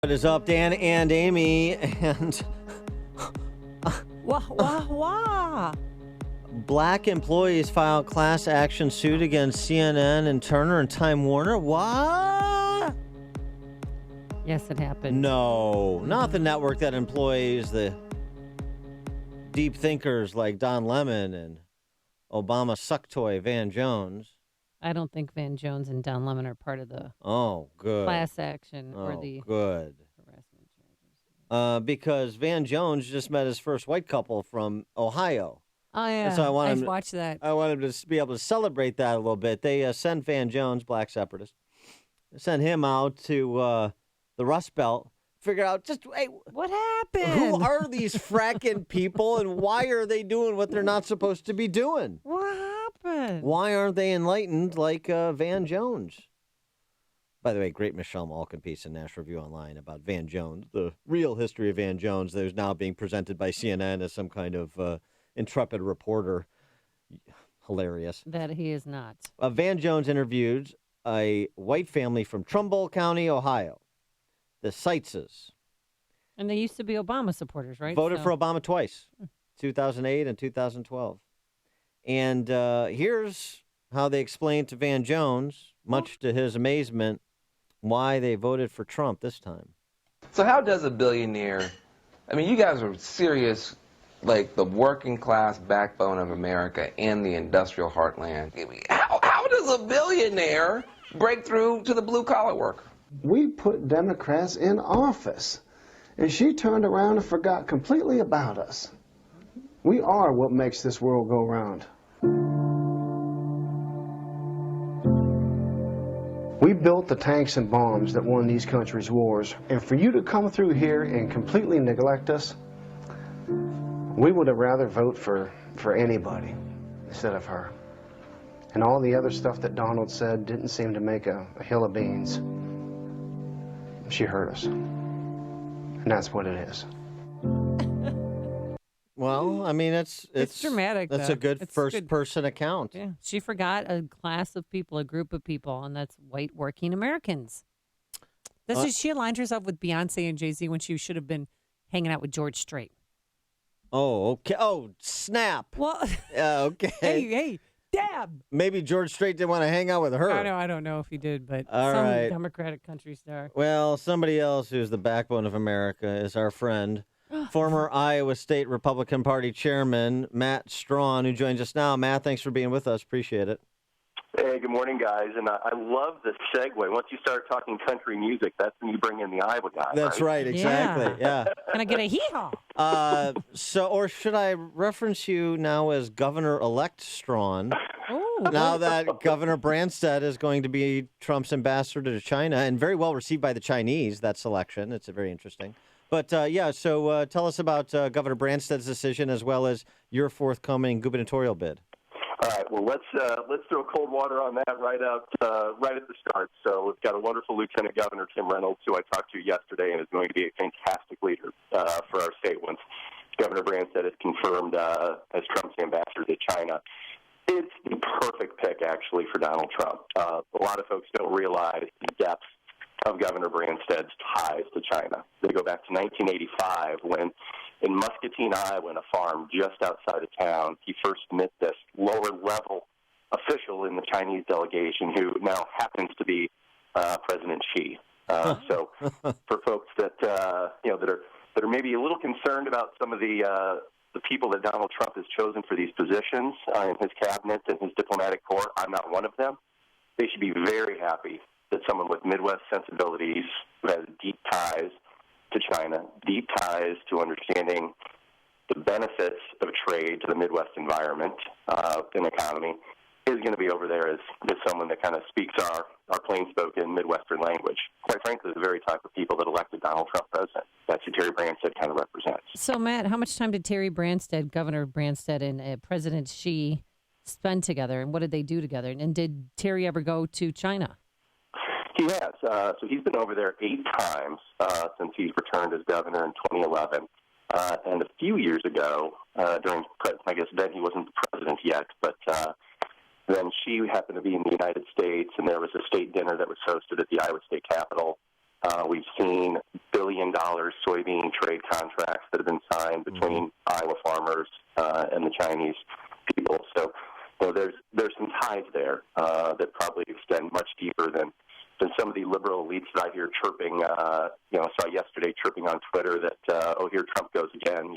What is up, Dan and Amy? And Wah, wah, wah. black employees file class action suit against CNN and Turner and Time Warner. What? Yes, it happened. No, not the network that employs the deep thinkers like Don Lemon and Obama suck toy Van Jones. I don't think Van Jones and Don Lemon are part of the Oh, good. class action or Oh, the good. harassment charges. Because Van Jones just met his first white couple from Ohio. Oh, yeah. And so I watched that. I want him to be able to celebrate that a little bit. They sent Van Jones, black separatist, sent him out to the Rust Belt, figure out just, hey, What happened? who are these fracking people and why are they doing what they're not supposed to be doing? What happened? Why aren't they enlightened like Van Jones? By the way, great Michelle Malkin piece in National Review Online about Van Jones, the real history of Van Jones that is now being presented by CNN as some kind of intrepid reporter. Hilarious. That he is not. Van Jones interviewed a white family from Trumbull County, Ohio, the Seitzes. And they used to be Obama supporters, right? Voted for Obama twice, 2008 and 2012. And here's how they explained to Van Jones, much to his amazement, why they voted for Trump this time. So how does a billionaire, I mean, you guys are serious, like the working class backbone of America and the industrial heartland. I mean, how does a billionaire break through to the blue collar worker? We put Democrats in office, and she turned around and forgot completely about us. We are what makes this world go round. We built the tanks and bombs that won these countries' wars, and for you to come through here and completely neglect us, we would have rather vote for anybody instead of her. And all the other stuff that Donald said didn't seem to make a hill of beans. She hurt us. And that's what it is. Well, I mean, it's dramatic, That's though. a good It's first-person account. Yeah. She forgot a class of people, a group of people, and that's white working Americans. She aligned herself with Beyonce and Jay-Z when she should have been hanging out with George Strait. Oh, okay. Oh, snap. Well, Okay. hey, dab. Maybe George Strait didn't want to hang out with her. I don't know if he did, but All some right. Democratic country star. Well, somebody else who's the backbone of America is our friend, former Iowa State Republican Party Chairman Matt Strawn, who joins us now. Matt, thanks for being with us. Appreciate it. Hey, good morning, guys. And I love the segue. Once you start talking country music, that's when you bring in the Iowa guy. That's right, exactly. Yeah. Can I get a hee-haw? Or should I reference you now as Governor-elect Strawn? Ooh. Now that Governor Branstad is going to be Trump's ambassador to China and very well received by the Chinese, that selection. It's very interesting. But, so tell us about Governor Branstad's decision as well as your forthcoming gubernatorial bid. All right. Well, let's throw cold water on that right at the start. So we've got a wonderful Lieutenant Governor, Tim Reynolds, who I talked to yesterday and is going to be a fantastic leader for our state once Governor Branstad is confirmed as Trump's ambassador to China. It's the perfect pick, actually, for Donald Trump. A lot of folks don't realize the depth of Governor Branstad's ties to China. They go back to 1985 when, in Muscatine, Iowa, in a farm just outside of town, he first met this lower-level official in the Chinese delegation who now happens to be President Xi. So for folks that that are maybe a little concerned about some of the people that Donald Trump has chosen for these positions in his cabinet and his diplomatic corps, I'm not one of them. They should be very happy that someone with Midwest sensibilities who has deep ties to China, deep ties to understanding the benefits of trade to the Midwest environment and economy, is going to be over there as someone that kind of speaks our plain-spoken Midwestern language. Quite frankly, the very type of people that elected Donald Trump president. That's who Terry Branstad kind of represents. So, Matt, how much time did Terry Branstad, Governor Branstad, and President Xi spend together, and what did they do together? And did Terry ever go to China? He has. So he's been over there 8 times since he's returned as governor in 2011. And a few years ago, during, I guess then he wasn't the president yet, but then she happened to be in the United States, and there was a state dinner that was hosted at the Iowa State Capitol. We've seen billion-dollar soybean trade contracts that have been signed between Iowa farmers and the Chinese people. So, there's some ties there that probably extend much deeper than some of the liberal elites that I hear chirping. I saw yesterday chirping on Twitter that here Trump goes again.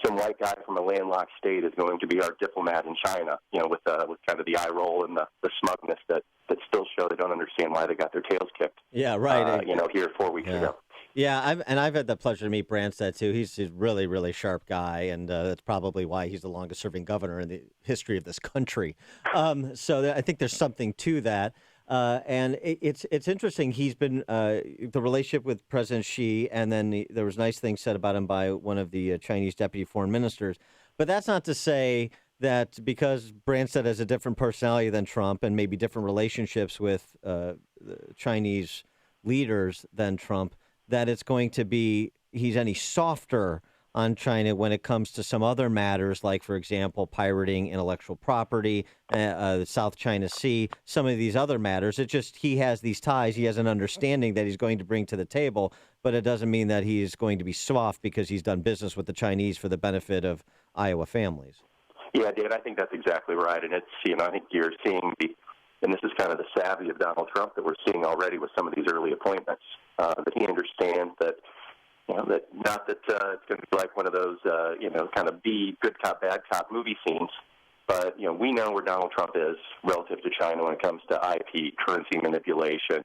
Some white guy from a landlocked state is going to be our diplomat in China. With kind of the eye roll and the smugness that still show they don't understand why they got their tails kicked. Yeah, right. Here 4 weeks ago. Yeah, I've had the pleasure to meet Branstad too. He's a really, really sharp guy, and that's probably why he's the longest-serving governor in the history of this country. So I think there's something to that. And it's interesting. He's been the relationship with President Xi, and then there was nice things said about him by one of the Chinese deputy foreign ministers. But that's not to say that because Branstad has a different personality than Trump and maybe different relationships with the Chinese leaders than Trump, that it's going to be he's any softer on China when it comes to some other matters, like, for example, pirating intellectual property, the South China Sea, some of these other matters. It's just he has these ties. He has an understanding that he's going to bring to the table, but it doesn't mean that he is going to be soft because he's done business with the Chinese for the benefit of Iowa families. Yeah, David, I think that's exactly right. And it's, I think you're seeing and this is kind of the savvy of Donald Trump that we're seeing already with some of these early appointments, that he understands that, that not that it's going to be like one of those, kind of good cop, bad cop movie scenes, but, we know where Donald Trump is relative to China when it comes to IP, currency manipulation,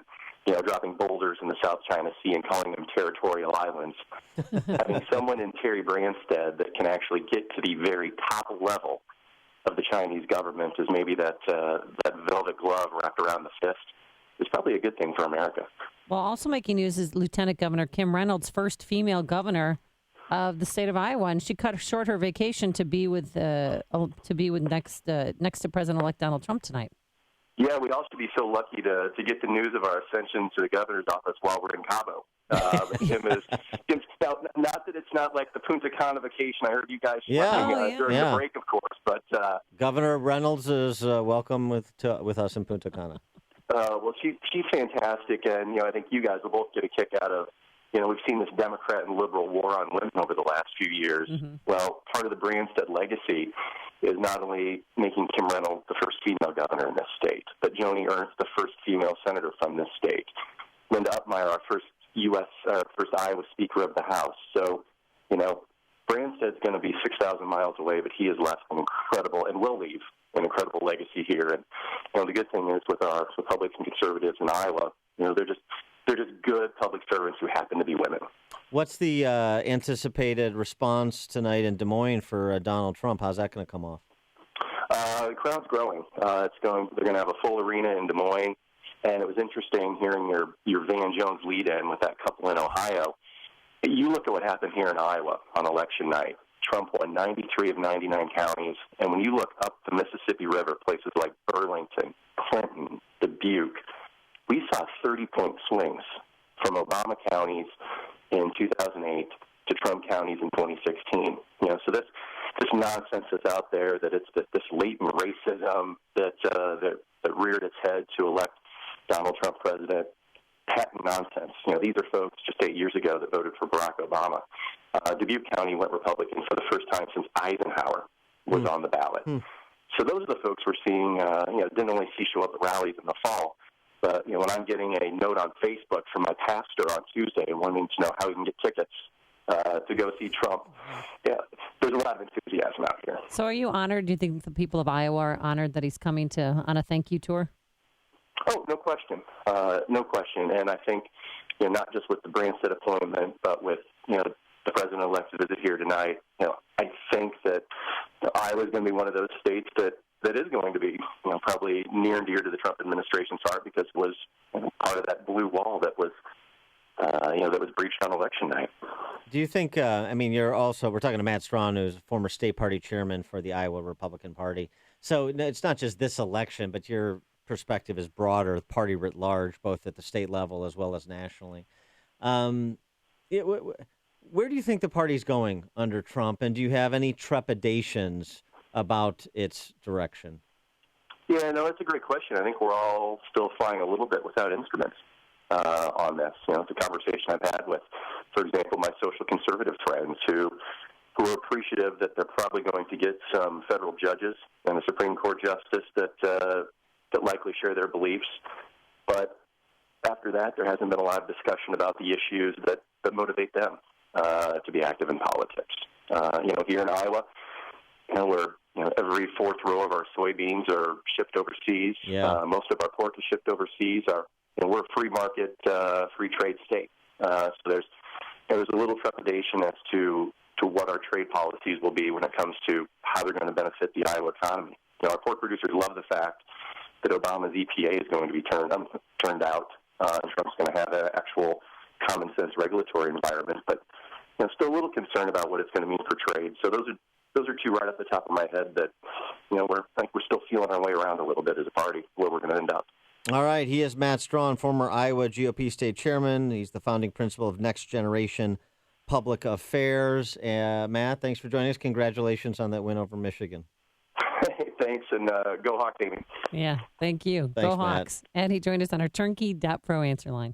dropping boulders in the South China Sea and calling them territorial islands. Having someone in Terry Branstad that can actually get to the very top level of the Chinese government is maybe that velvet glove wrapped around the fist is probably a good thing for America. Well, also making news is Lieutenant Governor Kim Reynolds, first female governor of the state of Iowa, and she cut short her vacation to be with next to President-elect Donald Trump tonight. Yeah, we all should be so lucky to get the news of our ascension to the governor's office while we're in Cabo. Kim's not that it's not like the Punta Cana vacation. I heard you guys during the break, of course. But Governor Reynolds is welcome with us in Punta Cana. Well, she's fantastic, and I think you guys will both get a kick out of. We've seen this Democrat and liberal war on women over the last few years. Mm-hmm. Well, part of the Branstad legacy is not only making Kim Reynolds the first female governor in this state, but Joni Ernst, the first female senator from this state. Linda Upmeyer, our first first Iowa Speaker of the House. So, Branstad's going to be 6,000 miles away, but he has left an incredible, and will leave an incredible legacy here. And the good thing is with our Republicans and conservatives in Iowa, they're just good public servants who happen to be women. What's the anticipated response tonight in Des Moines for Donald Trump? How's that going to come off? The crowd's growing. They're going to have a full arena in Des Moines, and it was interesting hearing your Van Jones lead-in with that couple in Ohio. You look at what happened here in Iowa on election night. Trump won 93 of 99 counties, and when you look up the Mississippi River, places like Burlington, Clinton, Dubuque, we saw 30-point swings from Obama counties in 2008 to Trump counties in 2016. So this nonsense that's out there that it's this latent racism that reared its head to elect Donald Trump president, patent nonsense. These are folks just 8 years ago that voted for Barack Obama. Dubuque County went Republican for the first time since Eisenhower was on the ballot. So those are the folks we're seeing, didn't only see show up at rallies in the fall, but, when I'm getting a note on Facebook from my pastor on Tuesday and wanting to know how we can get tickets to go see Trump, there's a lot of enthusiasm out here. So are you honored? Do you think the people of Iowa are honored that he's coming on a thank you tour? Oh, no question. No question. And I think, not just with the Branstad appointment, but with, the president-elect's visit here tonight, I think that Iowa is going to be one of those states that is going to be, probably near and dear to the Trump administration's heart because it was part of that blue wall that was, that was breached on election night. Do you think, we're talking to Matt Strawn, who's a former state party chairman for the Iowa Republican Party. So it's not just this election, but your perspective is broader, the party writ large, both at the state level as well as nationally. Where do you think the party's going under Trump, and do you have any trepidations about its direction? Yeah, no, that's a great question. I think we're all still flying a little bit without instruments. on this. It's a conversation I've had with, for example, my social conservative friends who are appreciative that they're probably going to get some federal judges and a Supreme Court justice that likely share their beliefs. But after that, there hasn't been a lot of discussion about the issues that motivate them to be active in politics. Here in Iowa, where every fourth row of our soybeans are shipped overseas. Yeah. Most of our pork is shipped overseas. We're a free market, free trade state. So there's a little trepidation as to what our trade policies will be when it comes to how they're going to benefit the Iowa economy. Our pork producers love the fact that Obama's EPA is going to be turned out, and Trump's going to have an actual common sense regulatory environment. But still a little concerned about what it's going to mean for trade. So those are two right off the top of my head that we're still feeling our way around a little bit as a party where we're going to end up. All right. He is Matt Strawn, former Iowa GOP state chairman. He's the founding principal of Next Generation Public Affairs. Matt, thanks for joining us. Congratulations on that win over Michigan. Thanks, and go Hawks, Amy. Yeah, thank you. Thanks, Go Hawks. Matt. And he joined us on our turnkey.pro answer line.